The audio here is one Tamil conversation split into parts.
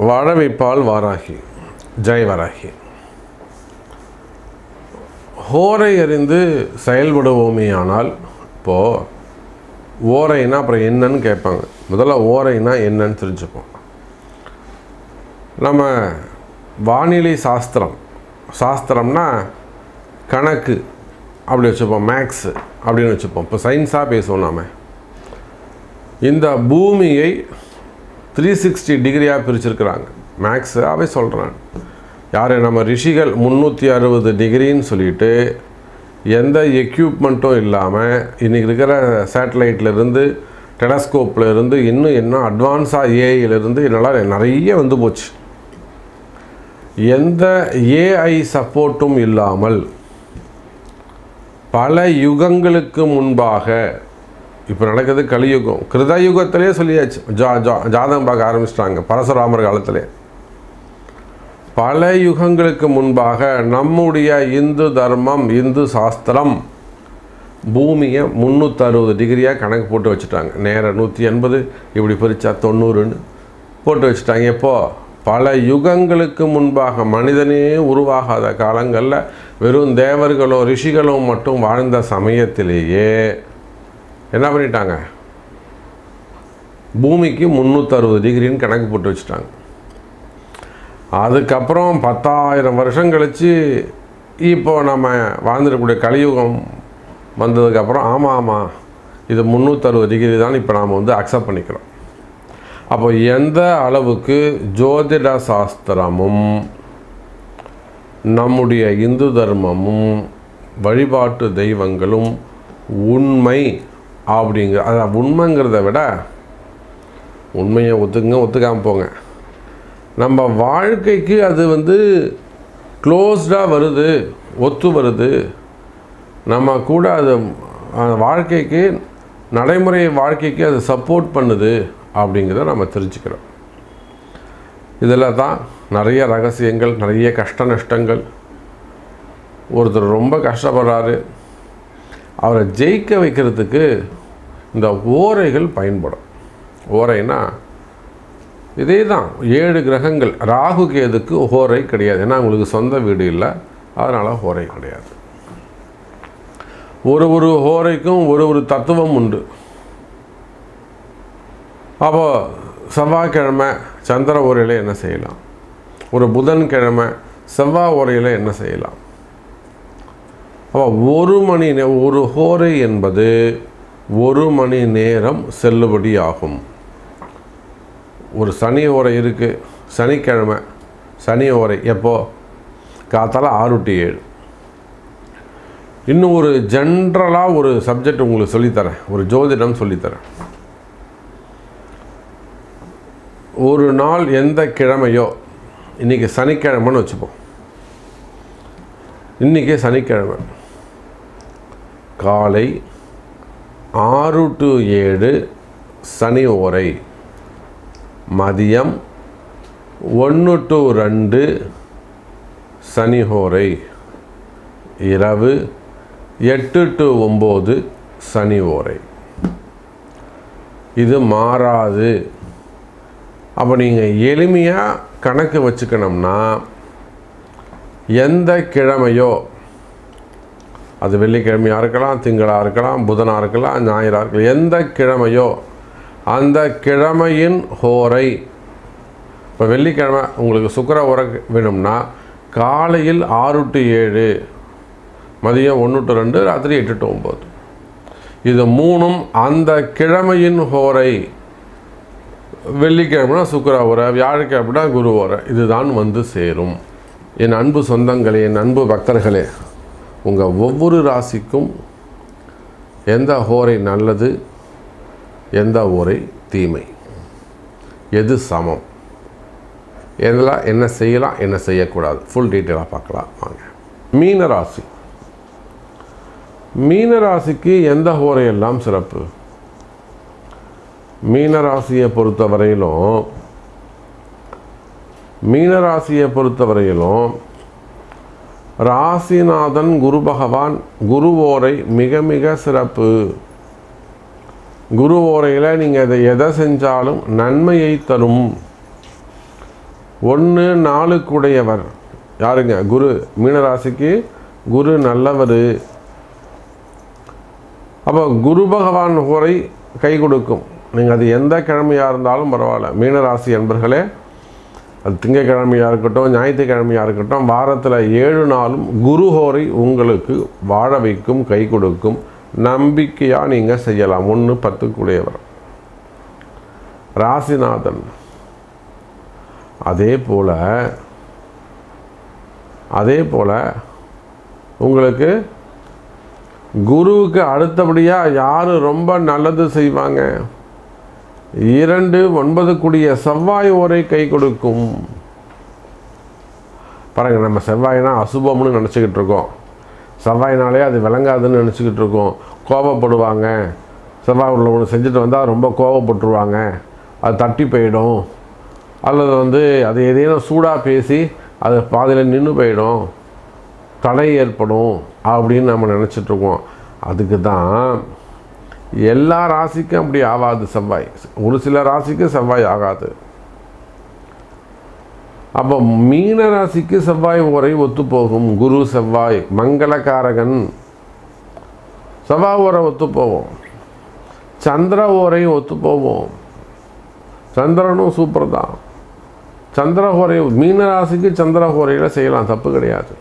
வாழ வைப்பால் வாராகி. ஜெய் வராகி. ஹோரை அறிந்து செயல்படுவோமே. ஆனால் இப்போது ஓரைனா அப்புறம் என்னன்னு கேட்பாங்க. முதல்ல ஓரைனா என்னன்னு தெரிஞ்சுப்போம். நம்ம வானிலை சாஸ்திரம்னா கணக்கு அப்படி வச்சுப்போம், மேக்ஸு அப்படின்னு வச்சுப்போம். இப்போ சயின்ஸாக பேசுவோம். நாம் இந்த பூமியை 360 டிகிரியாக பிரிச்சுருக்குறாங்க. மேக்ஸாகவே சொல்கிறேன். யார் நம்ம ரிஷிகள் 360 டிகிரின்னு சொல்லிட்டு எந்த எக்யூப்மெண்ட்டும் இல்லாமல் இன்றைக்கி இருக்கிற சேட்டலைட்லேருந்து டெலஸ்கோப்பில் இருந்து இன்னும் அட்வான்ஸாக ஏஐலேருந்து என்னால் நிறைய வந்து போச்சு. எந்த ஏஐ சப்போர்ட்டும் இல்லாமல் பல யுகங்களுக்கு முன்பாக இப்போ நடக்குது கலியுகம். கிருதயுகத்திலே சொல்லியாச்சு. ஜாதகம் பார்க்க ஆரம்பிச்சிட்டாங்க பரசுராமர் காலத்திலே. பல யுகங்களுக்கு முன்பாக நம்முடைய இந்து தர்மம், இந்து சாஸ்திரம் பூமியை 360 டிகிரியாக கணக்கு போட்டு வச்சுட்டாங்க. நேரம் 180 இப்படி பிரித்தா 90ன்னு போட்டு வச்சுட்டாங்க. எப்போது? பல யுகங்களுக்கு முன்பாக, மனிதனே உருவாகாத காலங்களில் வெறும் தேவர்களோ ரிஷிகளோ மட்டும் வாழ்ந்த சமயத்திலேயே என்ன பண்ணிட்டாங்க? பூமிக்கு 360 டிகிரின்னு கணக்கு போட்டு வச்சுட்டாங்க. அதுக்கப்புறம் 10,000 வருஷம் கழித்து இப்போது நம்ம வாழ்ந்துடக்கூடிய கலியுகம் வந்ததுக்கப்புறம் ஆமாம் இது 360 டிகிரி தான் இப்போ நாம் வந்து அக்செப்ட் பண்ணிக்கிறோம். அப்போ எந்த அளவுக்கு ஜோதிட சாஸ்திரமும் நம்முடைய இந்து தர்மமும் வழிபாட்டு தெய்வங்களும் உண்மை அதான் உண்மைங்கிறத விட உண்மையை ஒத்துக்காமல் போங்க. நம்ம வாழ்க்கைக்கு அது வந்து க்ளோஸ்டாக வருது, ஒத்து வருது. நம்ம கூட அது வாழ்க்கைக்கு, நடைமுறை வாழ்க்கைக்கு அது சப்போர்ட் பண்ணுது அப்படிங்கிறத நம்ம தெரிஞ்சுக்கிறோம். இதில் தான் நிறைய ரகசியங்கள், நிறைய கஷ்ட நஷ்டங்கள். ஒருத்தர் ரொம்ப கஷ்டப்படுறாரு, அவரை ஜெயிக்க வைக்கிறதுக்கு இந்த ஓரைகள் பயன்படும். ஓரைனா இதே தான். 7 கிரகங்கள். ராகு கேதுக்கு ஹோரை கிடையாது. ஏன்னா அவங்களுக்கு சொந்த வீடு இல்லை, அதனால் ஹோரை கிடையாது. ஒரு ஹோரைக்கும் ஒரு தத்துவம் உண்டு. அப்போது செவ்வாய்க்கிழமை சந்திர ஓரையில் என்ன செய்யலாம், ஒரு புதன்கிழமை செவ்வாய் ஓரையில் என்ன செய்யலாம். அப்போ ஒரு ஹோரை என்பது 1 மணி நேரம் செல்லுபடி ஆகும். ஒரு சனி ஓரை இருக்குது, சனிக்கிழமை சனி ஓரை எப்போது? காத்தால 6 to 7. இன்னும் ஒரு ஜென்ரலாக ஒரு சப்ஜெக்ட் உங்களுக்கு சொல்லித்தரேன், ஒரு ஜோதிடம் சொல்லித்தரேன். ஒரு நாள் எந்த கிழமையோ, இன்றைக்கி சனிக்கிழமைன்னு வச்சுப்போம். இன்றைக்கி சனிக்கிழமை காலை 6 to 7 சனி ஓரை, மதியம் 1 to 2 சனி ஓரை, இரவு 8 to 9 சனி ஓரை. இது மாறாது. அப்போ நீங்கள் எளிமையாக கணக்கு வச்சுக்கணும்னா, எந்த கிழமையோ, அது வெள்ளிக்கிழமையாக இருக்கலாம், திங்களாக இருக்கலாம், புதனாக இருக்கலாம், ஞாயிறாக இருக்கலாம், எந்த கிழமையோ அந்த கிழமையின் ஹோரை. இப்போ வெள்ளிக்கிழமை உங்களுக்கு சுக்கிர ஓரை வேணும்னா காலையில் 6 to 7, மதியம் 1 to 2, ராத்திரி 8 to 9. இது 3ம் அந்த கிழமையின் ஹோரை. வெள்ளிக்கிழமைனா சுக்கிர ஓரை, வியாழக்கிழமைனா குரு ஓரை. இதுதான் வந்து சேரும். என் அன்பு சொந்தங்களே, என் அன்பு பக்தர்களே, உங்கள் ஒவ்வொரு ராசிக்கும் எந்த ஹோரை நல்லது, எந்த ஓரை தீமை, எது சமம், எதெல்லாம் என்ன செய்யலாம், என்ன செய்யக்கூடாது, ஃபுல் டீட்டெயிலாக பார்க்கலாம் வாங்க. மீனராசி. மீனராசிக்கு எந்த ஹோரையெல்லாம் சிறப்பு? மீனராசியை பொறுத்தவரையிலும் ராசிநாதன் குரு பகவான் குரு ஓரை மிக மிக சிறப்பு. குரு ஓரையில் நீங்கள் எதை செஞ்சாலும் நன்மையை தரும். 1 4 யாருங்க? குரு. மீனராசிக்கு குரு நல்லவர். அப்போ குரு பகவான் ஹோரை கை கொடுக்கும். நீங்கள் அது எந்த கிழமையாக இருந்தாலும் பரவாயில்ல. மீனராசி என்பர்களே, அது திங்கக்கிழமையாக இருக்கட்டும், ஞாயிற்றுக்கிழமையாக இருக்கட்டும், வாரத்தில் 7 நாளும் குரு ஹோரை உங்களுக்கு வாழ வைக்கும், கை கொடுக்கும். நம்பிக்கையாக நீங்கள் செய்யலாம். 1 10 ராசிநாதன். அதே போல் உங்களுக்கு குருவுக்கு அடுத்தபடியாக யார் ரொம்ப நல்லது செய்வாங்க? 2 9 செவ்வாய் ஓரை கை கொடுக்கும். பாருங்கள், நம்ம செவ்வாய்னா அசுபம்னு நினச்சிக்கிட்டு இருக்கோம். செவ்வாய்னாலே அது விளங்காதுன்னு நினச்சிக்கிட்டு இருக்கோம். கோபப்படுவாங்க. செவ்வாய் உள்ள ஒன்று செஞ்சுட்டு வந்தால் ரொம்ப கோபப்பட்டுருவாங்க, அது தட்டி போயிடும், அல்லது அது எதையும் சூடாக பேசி அது பாதியில் நின்று போயிடும், தடை ஏற்படும் அப்படின்னு நம்ம நினச்சிட்ருக்கோம். அதுக்கு தான் எல்லா ராசிக்கும் அப்படி ஆகாது செவ்வாய். ஒரு சில ராசிக்கு செவ்வாய் ஆகாது. அப்போ மீன ராசிக்கு செவ்வாய் ஓரை ஒத்து போகும். குரு செவ்வாய் மங்களகாரகன், செவ்வாய் ஓரை ஒத்து போவோம். சந்திர ஓரையும் ஒத்து போவோம். சந்திரனும் சூப்பர் தான். சந்திரஹோரை மீனராசிக்கு சந்திரஹோரையில் செய்யலாம், தப்பு கிடையாது.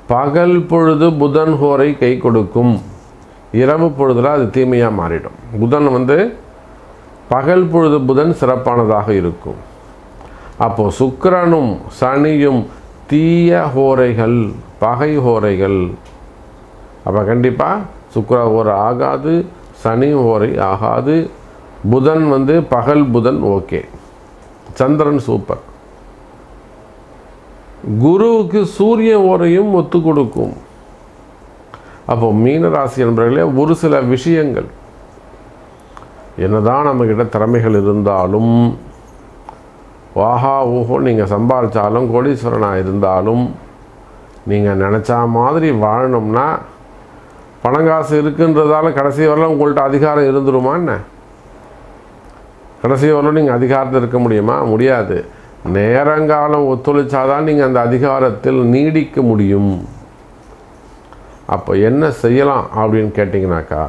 பகல் பொழுது புதன் ஹோரை கை கொடுக்கும். இரவு பொழுதில் அது தீமையாக மாறிடும். புதன் பகல் பொழுது புதன் சிறப்பானதாக இருக்கும். அப்போது சுக்கிரனும் சனியும் தீய ஹோரைகள், பகை ஹோரைகள். அப்போ கண்டிப்பாக சுக்கிர ஹோரை ஆகாது, சனி ஹோரை ஆகாது. புதன் பகல் புதன் ஓகே. சந்திரன் சூப்பர். குருவுக்கு சூரிய ஓரையும் ஒத்து கொடுக்கும். அப்போ மீனராசி என்பவர்களே, ஒரு சில விஷயங்கள் என்னதான் நம்மக்கிட்ட திறமைகள் இருந்தாலும், வாஹா ஊஹோ நீங்கள் சம்பாதிச்சாலும், கோடீஸ்வரனாக இருந்தாலும், நீங்கள் நினச்சா மாதிரி வாழணும்னா பணங்காசு இருக்குன்றதால கடைசி வரலாம் உங்கள்கிட்ட அதிகாரம் இருந்துருமா என்ன? கடைசி வரலும் நீங்கள் அதிகாரத்தில் இருக்க முடியுமா? முடியாது. நேரங்காலம் ஒத்துழைச்சாதான் நீங்கள் அந்த அதிகாரத்தில் நீடிக்க முடியும். அப்போ என்ன செய்யலாம் அப்படின்னு கேட்டிங்கனாக்கா,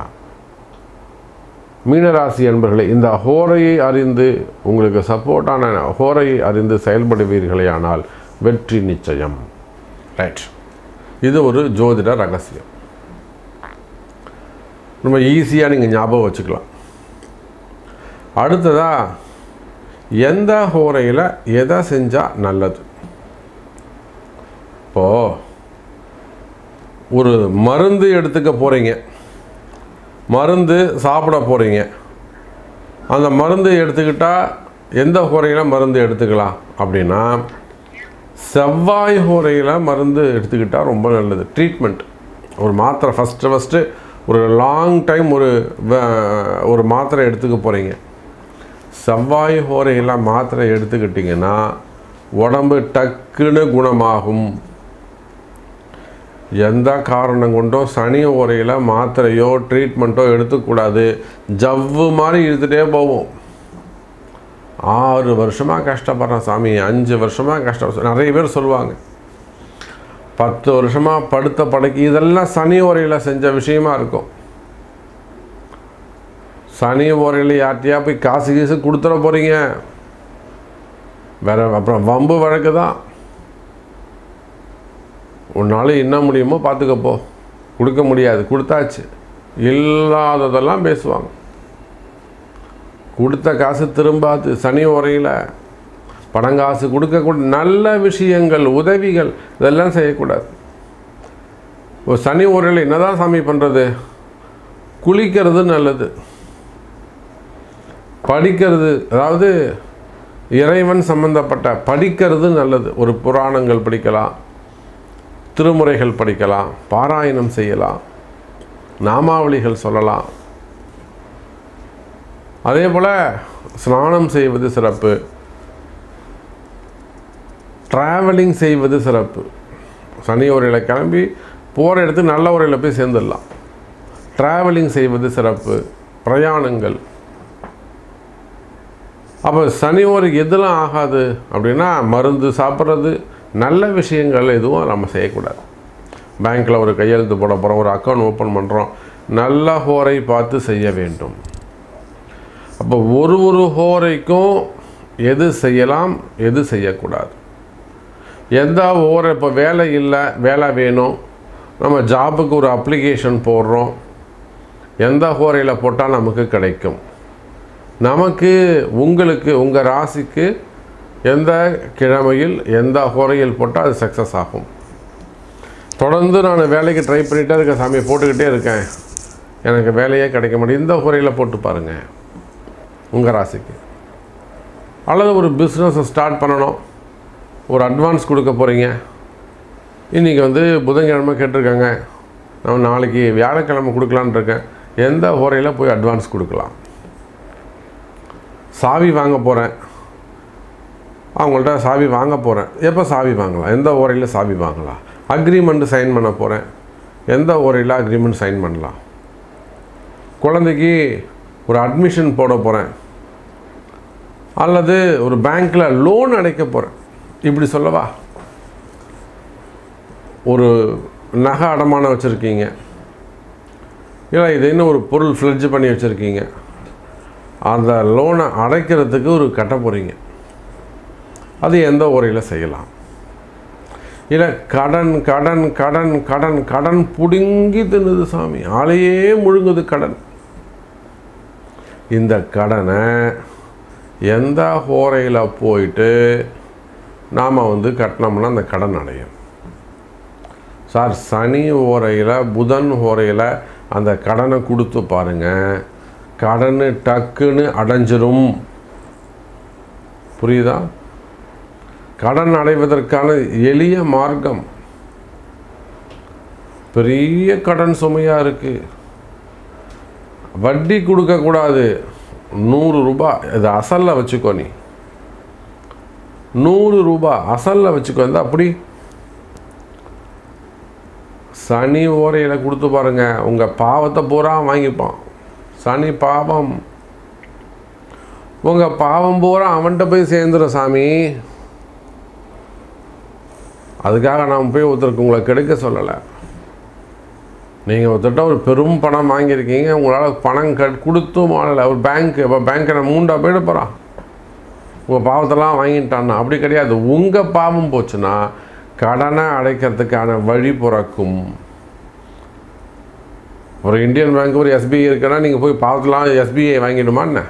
மீனராசி என்பர்களே, இந்த ஹோரையை அறிந்து, உங்களுக்கு சப்போர்ட்டான ஹோரையை அறிந்து செயல்படுவீர்களே ஆனால் வெற்றி நிச்சயம். ரைட், இது ஒரு ஜோதிட ரகசியம். ரொம்ப ஈஸியாக நீங்கள் ஞாபகம் வச்சுக்கலாம். அடுத்ததாக, எந்த ஹோரையில் எதை செஞ்சால் நல்லது? இப்போது ஒரு மருந்து எடுத்துக்க போகிறீங்க, மருந்து சாப்பிட போகிறீங்க. அந்த மருந்து எடுத்துக்கிட்டால் எந்த ஹோரையில் மருந்து எடுத்துக்கலாம் அப்படின்னா, செவ்வாய் ஹோரையில் மருந்து எடுத்துக்கிட்டால் ரொம்ப நல்லது. ட்ரீட்மெண்ட், ஒரு மாத்திரை ஃபஸ்ட்டு ஒரு லாங் டைம் ஒரு மாத்திரை எடுத்துக்க போகிறீங்க. செவ்வாய் ஹோரையில் மாத்திரை எடுத்துக்கிட்டிங்கன்னா உடம்பு டக்குன்னு குணமாகும். எந்த காரணம் கொண்டோ சனி ஹோரையில் மாத்திரையோ ட்ரீட்மெண்ட்டோ எடுத்துக்கூடாது. ஜவ்வு மாதிரி இழுத்துகிட்டே போவோம். 6 வருஷமாக கஷ்டப்படுறேன் சாமி, 5 வருஷமாக கஷ்டப்படுறேன் நிறைய பேர் சொல்லுவாங்க. 10 வருஷமாக படுத்த படுக்கை, இதெல்லாம் சனி ஹோரையில் செஞ்ச விஷயமா இருக்கும். சனி ஓரையில் யார்ட்டையா போய் காசு கொடுத்துட போகிறீங்க, வேற அப்புறம் வம்பு வழக்கு தான். உன்னால் என்ன முடியுமோ பார்த்துக்கப்போ, கொடுக்க முடியாது, கொடுத்தாச்சு, இல்லாததெல்லாம் பேசுவாங்க. கொடுத்த காசு திரும்பாது. சனி ஓரையில் பணங்காசு கொடுக்கக்கூட, நல்ல விஷயங்கள், உதவிகள் இதெல்லாம் செய்யக்கூடாது. ஒரு சனி ஓரையில் என்ன தான் சாமி பண்ணுறது? குளிக்கிறது நல்லது, படிக்கிறது, அதாவது இறைவன் சம்பந்தப்பட்ட படிக்கிறது நல்லது. ஒரு புராணங்கள் படிக்கலாம், திருமுறைகள் படிக்கலாம், பாராயணம் செய்யலாம், நாமாவளிகள் சொல்லலாம். அதே போல் ஸ்நானம் செய்வது சிறப்பு, ட்ராவலிங் செய்வது சிறப்பு. சனி உரையில் கிளம்பி போகிற இடத்துக்கு நல்ல உரையில் போய் சேர்ந்துடலாம். ட்ராவலிங் செய்வது சிறப்பு, பிரயாணங்கள். அப்போ சனி ஓரை எதெல்லாம் ஆகாது அப்படின்னா, மருந்து சாப்பிட்றது, நல்ல விஷயங்கள் எதுவும் நம்ம செய்யக்கூடாது. பேங்க்கில் ஒரு கையெழுத்து போட போகிறோம், ஒரு அக்கௌண்ட் ஓப்பன் பண்ணுறோம், நல்ல ஹோரை பார்த்து செய்ய வேண்டும். அப்போ ஒரு ஹோரைக்கும் எது செய்யலாம், எது செய்யக்கூடாது, எந்த ஹோரை. இப்போ வேலை இல்லை, வேலை வேணும், நம்ம ஜாபுக்கு ஒரு அப்ளிகேஷன் போடுறோம், எந்த ஹோரையில் போட்டால் நமக்கு கிடைக்கும், நமக்கு உங்களுக்கு உங்கள் ராசிக்கு எந்த கிழமையில் எந்த ஹோரையில் போட்டால் அது சக்ஸஸ் ஆகும். தொடர்ந்து நான் வேலைக்கு ட்ரை பண்ணிகிட்டே இருக்கேன் சாமி, போட்டுக்கிட்டே இருக்கேன், எனக்கு வேலையே கிடைக்க மாட்டேங்குது, இந்த ஹோரையில் போட்டு பாருங்கள் உங்கள் ராசிக்கு. அல்லது ஒரு பிஸ்னஸை ஸ்டார்ட் பண்ணணும், ஒரு அட்வான்ஸ் கொடுக்க போகிறீங்க, இன்றைக்கி புதன்கிழமை கேட்டிருக்காங்க, நான் நாளைக்கு வியாழக்கிழமை கொடுக்கலான்னு இருக்கேன், எந்த ஹோரையில் போய் அட்வான்ஸ் கொடுக்கலாம். சாவி வாங்க போகிறேன், அவங்கள்ட்ட சாவி வாங்க போகிறேன், எப்போ சாவி வாங்கலாம், எந்த ஹோரையில் சாவி வாங்கலாம். அக்ரிமெண்ட்டு சைன் பண்ண போகிறேன், எந்த ஹோரையில் அக்ரிமெண்ட் சைன் பண்ணலாம். குழந்தைக்கு ஒரு அட்மிஷன் போட போகிறேன், அல்லது ஒரு பேங்க்கில் லோன் அடைக்க போகிறேன், இப்படி சொல்லவா. ஒரு நகை அடமானம் வச்சுருக்கீங்க, இல்லை இது இன்னும் ஒரு பொருள் ஃப்ளெட்ஜ் பண்ணி வச்சுருக்கீங்க, அந்த லோனை அடைக்கிறதுக்கு ஒரு கட்ட போகிறீங்க, அது எந்த ஹோரையில் செய்யலாம். இல்லை கடன் கடன் கடன் கடன் கடன் பிடுங்கி தின்னுது சாமி, ஆளையே முழுங்குது கடன். இந்த கடனை எந்த ஹோரையில் போயிட்டு நாம் கட்டினோம்னா அந்த கடன் அடையும். சார் சனி ஹோரையில் புதன் ஹோரையில் அந்த கடனை கொடுத்து பாருங்கள், கடன் டக்குன்னு அடைஞ்சிரும். புரியுதா? கடன் அடைவதற்கான எளிய மார்க்கம். பெரிய கடன் சுமையாக இருக்குது, வட்டி கொடுக்கக்கூடாது, 100 ரூபாய் இது அசலில் வச்சுக்கோ, நீ 100 ரூபாய் அசலில் வச்சுக்கோ. அப்படி சனி ஓரையில் கொடுத்து பாருங்கள், உங்கள் பாவத்தை பூரா வாங்கிப்பான். சனி பாவம், உங்கள் பாவம் பூரா அவன்கிட்ட போய் சேர்ந்துடும் சாமி. அதுக்காக நான் போய் ஒருத்தருக்கு உங்களை கெடுக்க சொல்லலை. நீங்கள் ஒருத்தட்ட ஒரு பெரும் பணம் வாங்கியிருக்கீங்க, உங்களால் பணம் கொடுத்தும் ஆளலை. ஒரு பேங்க்கை நான் 3 போயிட போகிறான், உங்கள் பாவத்தெல்லாம் வாங்கிட்டான்னா. அப்படி கிடையாது. உங்கள் பாவம் போச்சுன்னா கடனை அடைக்கிறதுக்கான வழி பிறக்கும். ஒரு இந்தியன் பேங்க் ஒரு எஸ்பிஐ இருக்குன்னா நீங்கள் போய் பாவத்தெல்லாம் எஸ்பிஐ வாங்கிடுமா என்ன?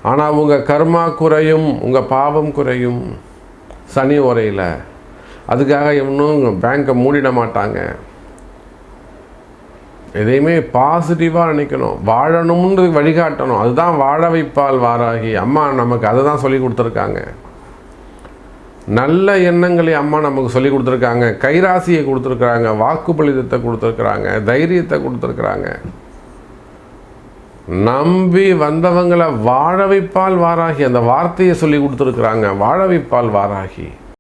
ஆனால் உங்கள் கர்மா குறையும், உங்கள் பாவம் குறையும் சனி ஓரையில். அதுக்காக இன்னும் பேங்க்கை மூடிட மாட்டாங்க. எதையுமே பாசிட்டிவாக நினைக்கணும், வாழணும்னு வழிகாட்டணும். அதுதான் வாழ வைப்பால் வாராகி. அம்மா நமக்கு அதை தான் சொல்லி கொடுத்துருக்காங்க. நல்ல எண்ணங்களை அம்மா நமக்கு சொல்லி கொடுத்துருக்காங்க, கைராசியை கொடுத்துருக்குறாங்க, வாக்குப்பளிதத்தை கொடுத்துருக்குறாங்க, தைரியத்தை கொடுத்துருக்குறாங்க. நம்பி வந்தவங்களை வாழ வைப்பால் வாராகி, அந்த வார்த்தையை சொல்லி கொடுத்துருக்குறாங்க, வாழ வைப்பால் வாராகி.